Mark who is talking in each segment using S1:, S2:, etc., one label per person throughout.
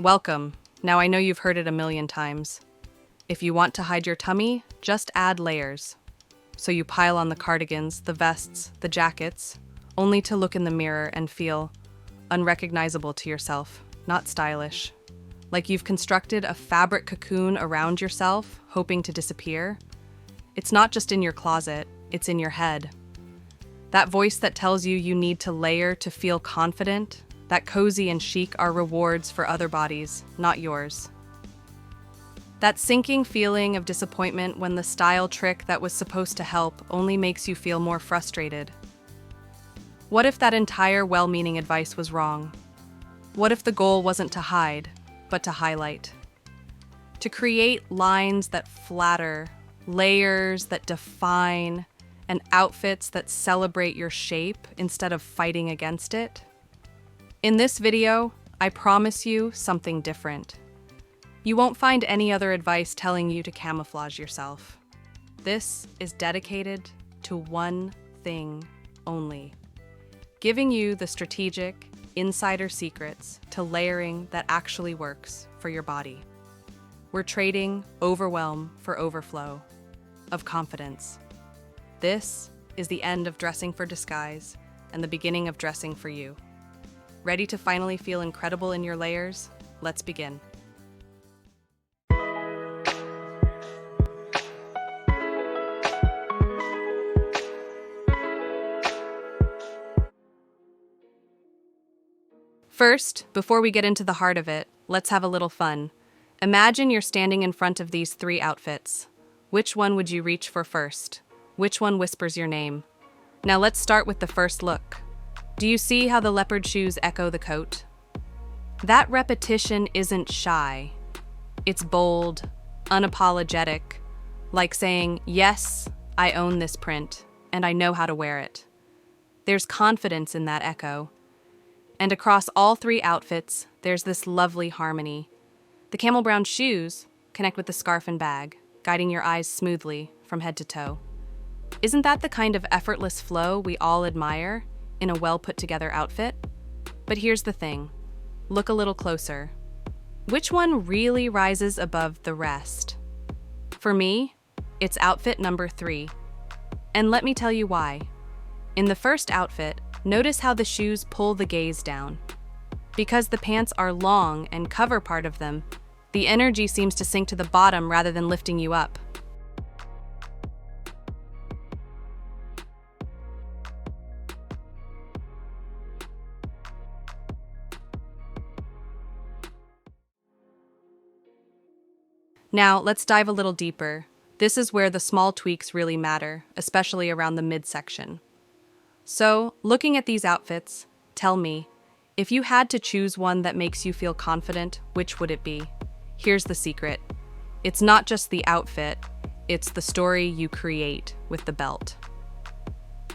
S1: Welcome. Now I know you've heard it a million times. If you want to hide your tummy, just add layers. So you pile on the cardigans, the vests, the jackets, only to look in the mirror and feel unrecognizable to yourself, not stylish. Like you've constructed a fabric cocoon around yourself, hoping to disappear. It's not just in your closet, it's in your head. That voice that tells you you need to layer to feel confident, that cozy and chic are rewards for other bodies, not yours. That sinking feeling of disappointment when the style trick that was supposed to help only makes you feel more frustrated. What if that entire well-meaning advice was wrong? What if the goal wasn't to hide, but to highlight? To create lines that flatter, layers that define, and outfits that celebrate your shape instead of fighting against it? In this video, I promise you something different. You won't find any other advice telling you to camouflage yourself. This is dedicated to one thing only: giving you the strategic, insider secrets to layering that actually works for your body. We're trading overwhelm for overflow of confidence. This is the end of dressing for disguise and the beginning of dressing for you. Ready to finally feel incredible in your layers? Let's begin. First, before we get into the heart of it, let's have a little fun. Imagine you're standing in front of these three outfits. Which one would you reach for first? Which one whispers your name? Now let's start with the first look. Do you see how the leopard shoes echo the coat? That repetition isn't shy. It's bold, unapologetic, like saying, yes, I own this print, and I know how to wear it. There's confidence in that echo. And across all three outfits, there's this lovely harmony. The camel brown shoes connect with the scarf and bag, guiding your eyes smoothly from head to toe. Isn't that the kind of effortless flow we all admire in a well-put-together outfit? But here's the thing. Look a little closer. Which one really rises above the rest? For me, it's outfit number 3. And let me tell you why. In the first outfit, notice how the shoes pull the gaze down. Because the pants are long and cover part of them, the energy seems to sink to the bottom rather than lifting you up. Now, let's dive a little deeper. This is where the small tweaks really matter, especially around the midsection. So, looking at these outfits, tell me, if you had to choose one that makes you feel confident, which would it be? Here's the secret. It's not just the outfit, it's the story you create with the belt.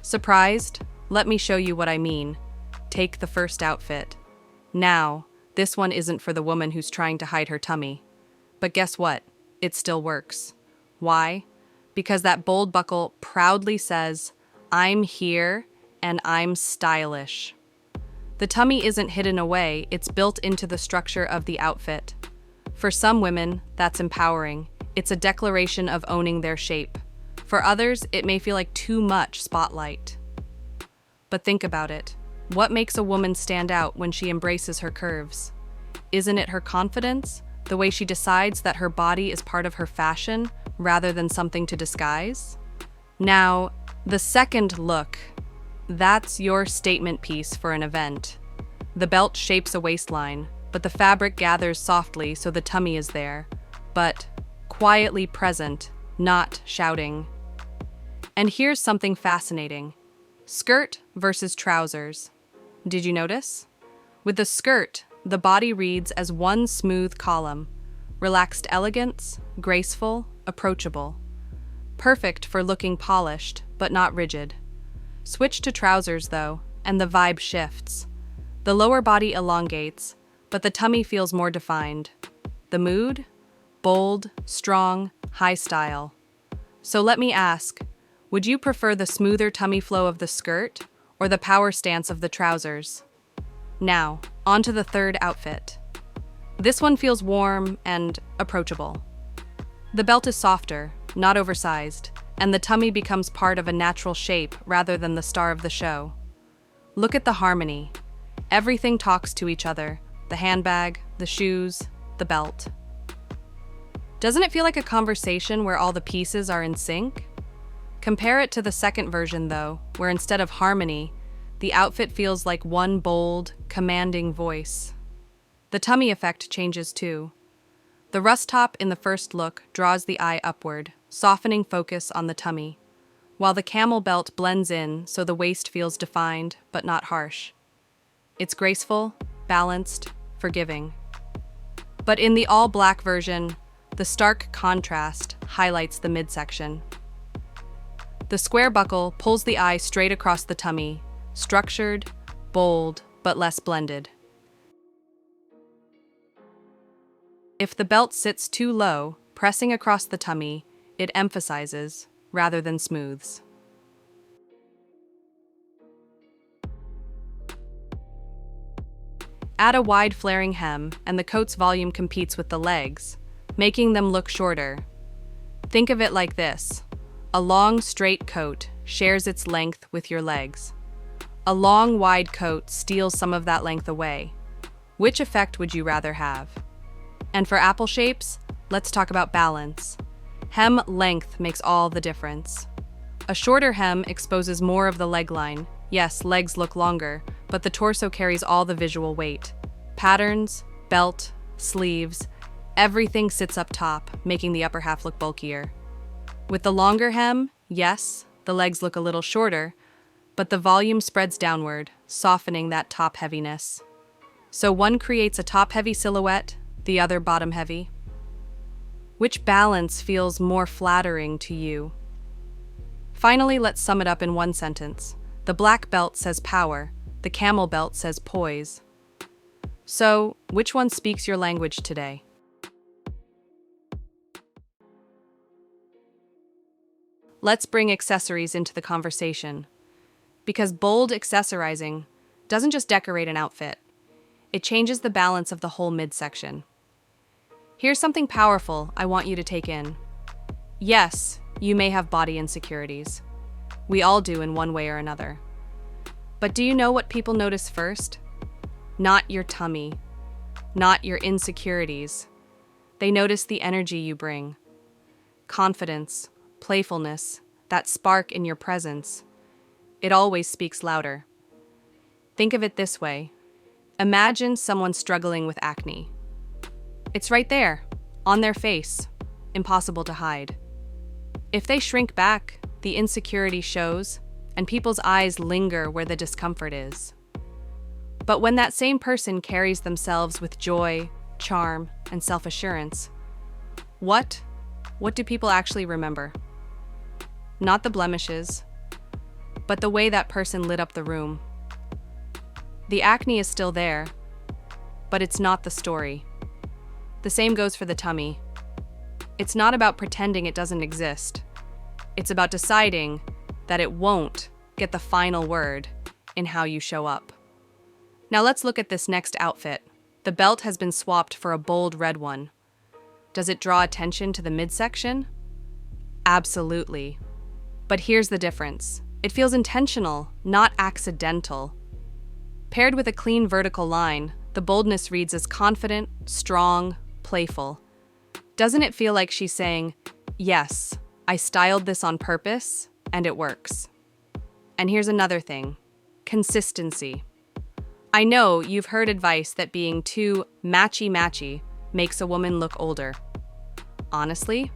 S1: Surprised? Let me show you what I mean. Take the first outfit. Now, this one isn't for the woman who's trying to hide her tummy. But guess what? It still works. Why? Because that bold buckle proudly says, I'm here and I'm stylish. The tummy isn't hidden away, it's built into the structure of the outfit. For some women, that's empowering. It's a declaration of owning their shape. For others, it may feel like too much spotlight. But think about it. What makes a woman stand out when she embraces her curves? Isn't it her confidence? The way she decides that her body is part of her fashion rather than something to disguise? Now, the second look. That's your statement piece for an event. The belt shapes a waistline, but the fabric gathers softly so the tummy is there, but quietly present, not shouting. And here's something fascinating. Skirt versus trousers. Did you notice? With the skirt, the body reads as one smooth column, relaxed elegance, graceful, approachable. Perfect for looking polished, but not rigid. Switch to trousers, though, and the vibe shifts. The lower body elongates, but the tummy feels more defined. The mood? Bold, strong, high style. So let me ask, would you prefer the smoother tummy flow of the skirt or the power stance of the trousers? Now, on to the third outfit. This one feels warm and approachable. The belt is softer, not oversized, and the tummy becomes part of a natural shape rather than the star of the show. Look at the harmony. Everything talks to each other: the handbag, the shoes, the belt. Doesn't it feel like a conversation where all the pieces are in sync? Compare it to the second version, though, where instead of harmony, the outfit feels like one bold, commanding voice. The tummy effect changes too. The rust top in the first look draws the eye upward, softening focus on the tummy, while the camel belt blends in so the waist feels defined but not harsh. It's graceful, balanced, forgiving. But in the all-black version, the stark contrast highlights the midsection. The square buckle pulls the eye straight across the tummy, structured, bold, but less blended. If the belt sits too low, pressing across the tummy, it emphasizes rather than smooths. Add a wide flaring hem, and the coat's volume competes with the legs, making them look shorter. Think of it like this: a long, straight coat shares its length with your legs. A long, wide coat steals some of that length away. Which effect would you rather have? And for apple shapes, let's talk about balance. Hem length makes all the difference. A shorter hem exposes more of the leg line. Yes, legs look longer, but the torso carries all the visual weight. Patterns, belt, sleeves, everything sits up top, making the upper half look bulkier. With the longer hem, yes, the legs look a little shorter, but the volume spreads downward, softening that top heaviness. So one creates a top-heavy silhouette, the other bottom-heavy. Which balance feels more flattering to you? Finally, let's sum it up in one sentence. The black belt says power, the camel belt says poise. So, which one speaks your language today? Let's bring accessories into the conversation. Because bold accessorizing doesn't just decorate an outfit, it changes the balance of the whole midsection. Here's something powerful I want you to take in. Yes, you may have body insecurities. We all do in one way or another. But do you know what people notice first? Not your tummy, not your insecurities. They notice the energy you bring. Confidence, playfulness, that spark in your presence. It always speaks louder. Think of it this way. Imagine someone struggling with acne. It's right there, on their face, impossible to hide. If they shrink back, the insecurity shows, and people's eyes linger where the discomfort is. But when that same person carries themselves with joy, charm, and self-assurance, what do people actually remember? Not the blemishes, but the way that person lit up the room. The acne is still there, but it's not the story. The same goes for the tummy. It's not about pretending it doesn't exist. It's about deciding that it won't get the final word in how you show up. Now let's look at this next outfit. The belt has been swapped for a bold red one. Does it draw attention to the midsection? Absolutely. But here's the difference. It feels intentional, not accidental. Paired with a clean vertical line, the boldness reads as confident, strong, playful. Doesn't it feel like she's saying, yes, I styled this on purpose, and it works? And here's another thing. Consistency. I know you've heard advice that being too matchy-matchy makes a woman look older. Honestly,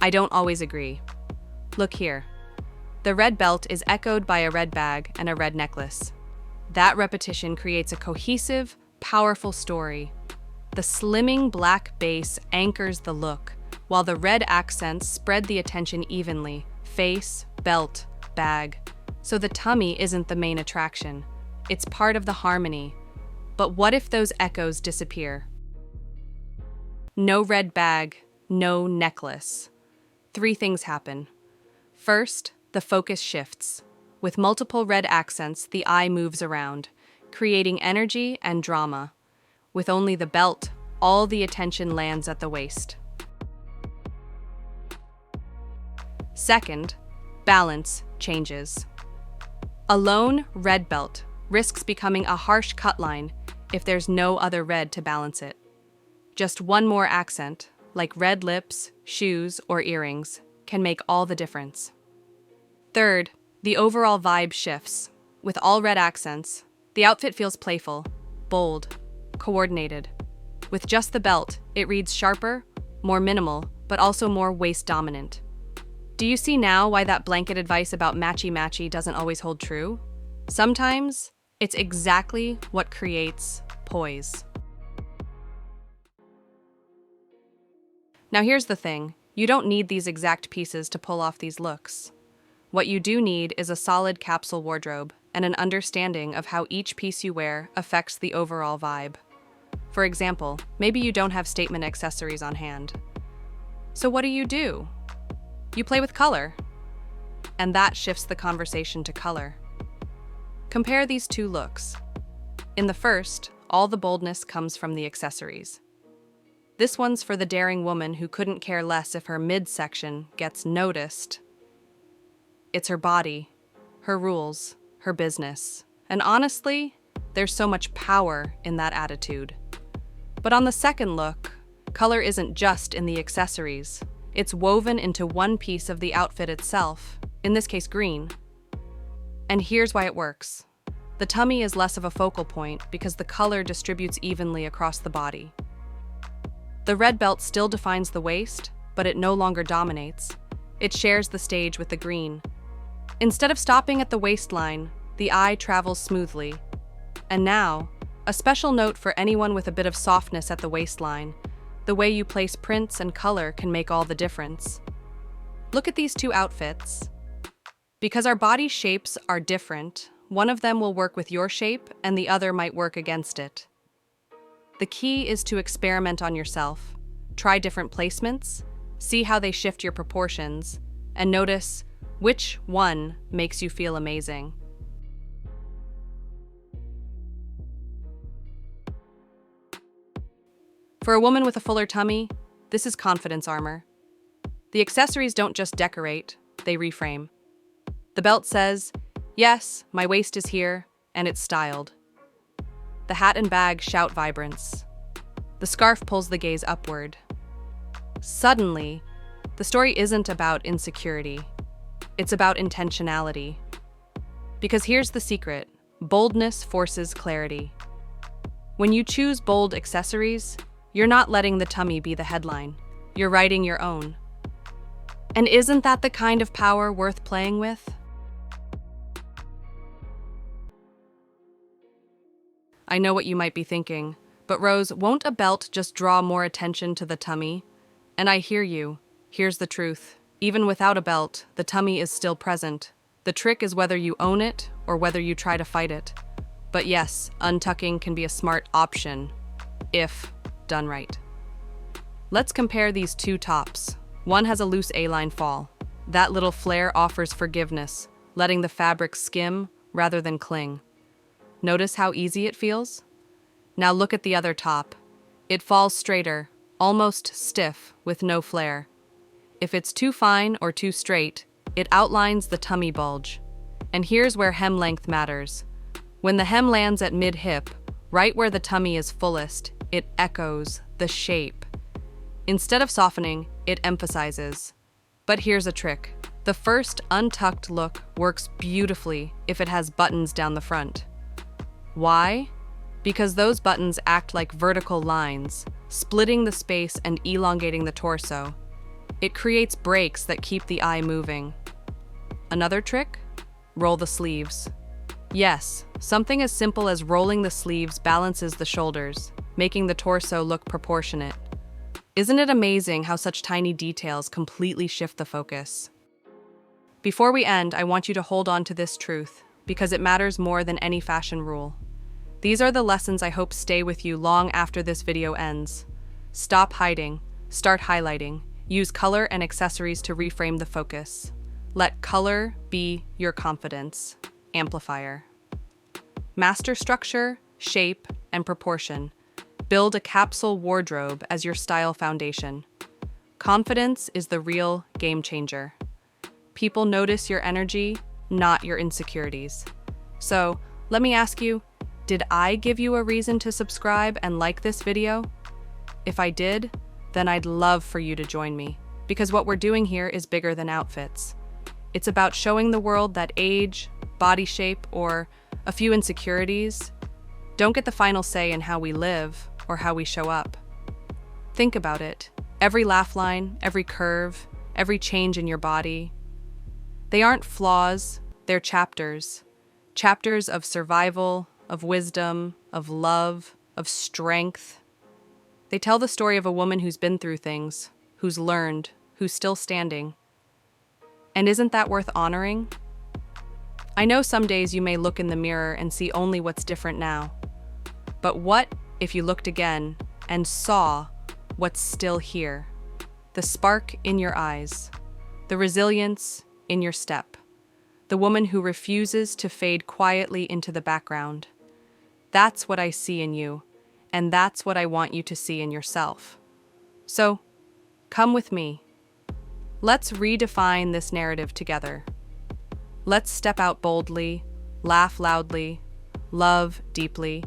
S1: I don't always agree. Look here. The red belt is echoed by a red bag and a red necklace. That repetition creates a cohesive, powerful story. The slimming black base anchors the look, while the red accents spread the attention evenly: face, belt, bag. So the tummy isn't the main attraction. It's part of the harmony. But what if those echoes disappear? No red bag, no necklace. 3 things happen. First, the focus shifts. With multiple red accents, the eye moves around, creating energy and drama. With only the belt, all the attention lands at the waist. Second, balance changes. A lone red belt risks becoming a harsh cut line if there's no other red to balance it. Just one more accent, like red lips, shoes, or earrings, can make all the difference. Third, the overall vibe shifts. With all red accents, the outfit feels playful, bold, coordinated. With just the belt, it reads sharper, more minimal, but also more waist-dominant. Do you see now why that blanket advice about matchy-matchy doesn't always hold true? Sometimes, it's exactly what creates poise. Now here's the thing, you don't need these exact pieces to pull off these looks. What you do need is a solid capsule wardrobe and an understanding of how each piece you wear affects the overall vibe. For example, maybe you don't have statement accessories on hand. So what do? You play with color. And that shifts the conversation to color. Compare these two looks. In the first, all the boldness comes from the accessories. This one's for the daring woman who couldn't care less if her midsection gets noticed. It's her body, her rules, her business. And honestly, there's so much power in that attitude. But on the second look, color isn't just in the accessories. It's woven into one piece of the outfit itself, in this case green. And here's why it works. The tummy is less of a focal point because the color distributes evenly across the body. The red belt still defines the waist, but it no longer dominates. It shares the stage with the green. Instead of stopping at the waistline, the eye travels smoothly. And now, a special note for anyone with a bit of softness at the waistline. The way you place prints and color can make all the difference. Look at these two outfits. Because our body shapes are different, one of them will work with your shape and the other might work against it. The key is to experiment on yourself. Try different placements, see how they shift your proportions, and notice which one makes you feel amazing. For a woman with a fuller tummy, this is confidence armor. The accessories don't just decorate, they reframe. The belt says, yes, my waist is here, and it's styled. The hat and bag shout vibrance. The scarf pulls the gaze upward. Suddenly, the story isn't about insecurity. It's about intentionality. Because here's the secret, boldness forces clarity. When you choose bold accessories, you're not letting the tummy be the headline. You're writing your own. And isn't that the kind of power worth playing with? I know what you might be thinking, but Rose, won't a belt just draw more attention to the tummy? And I hear you. Here's the truth. Even without a belt, the tummy is still present. The trick is whether you own it or whether you try to fight it. But yes, untucking can be a smart option, if done right. Let's compare these two tops. One has a loose A-line fall. That little flare offers forgiveness, letting the fabric skim rather than cling. Notice how easy it feels? Now look at the other top. It falls straighter, almost stiff, with no flare. If it's too fine or too straight, it outlines the tummy bulge. And here's where hem length matters. When the hem lands at mid-hip, right where the tummy is fullest, it echoes the shape. Instead of softening, it emphasizes. But here's a trick. The first untucked look works beautifully if it has buttons down the front. Why? Because those buttons act like vertical lines, splitting the space and elongating the torso. It creates breaks that keep the eye moving. Another trick? Roll the sleeves. Yes, something as simple as rolling the sleeves balances the shoulders, making the torso look proportionate. Isn't it amazing how such tiny details completely shift the focus? Before we end, I want you to hold on to this truth, because it matters more than any fashion rule. These are the lessons I hope stay with you long after this video ends. Stop hiding, start highlighting, use color and accessories to reframe the focus. Let color be your confidence amplifier. Master structure, shape, and proportion. Build a capsule wardrobe as your style foundation. Confidence is the real game changer. People notice your energy, not your insecurities. So, let me ask you, did I give you a reason to subscribe and like this video? If I did, then I'd love for you to join me, because what we're doing here is bigger than outfits. It's about showing the world that age, body shape, or a few insecurities don't get the final say in how we live or how we show up. Think about it. Every laugh line, every curve, every change in your body. They aren't flaws, they're chapters. Chapters of survival, of wisdom, of love, of strength. They tell the story of a woman who's been through things, who's learned, who's still standing. And isn't that worth honoring? I know some days you may look in the mirror and see only what's different now. But what if you looked again and saw what's still here? The spark in your eyes, the resilience in your step, the woman who refuses to fade quietly into the background. That's what I see in you, and that's what I want you to see in yourself. So, come with me. Let's redefine this narrative together. Let's step out boldly, laugh loudly, love deeply,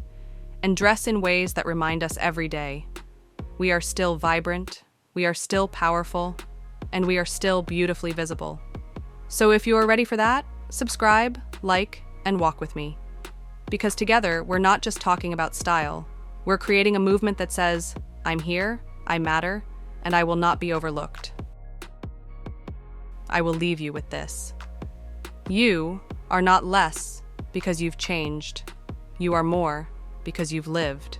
S1: and dress in ways that remind us every day we are still vibrant, we are still powerful, and we are still beautifully visible. So if you are ready for that, subscribe, like, and walk with me. Because together, we're not just talking about style, we're creating a movement that says, I'm here, I matter, and I will not be overlooked. I will leave you with this. You are not less because you've changed. You are more because you've lived.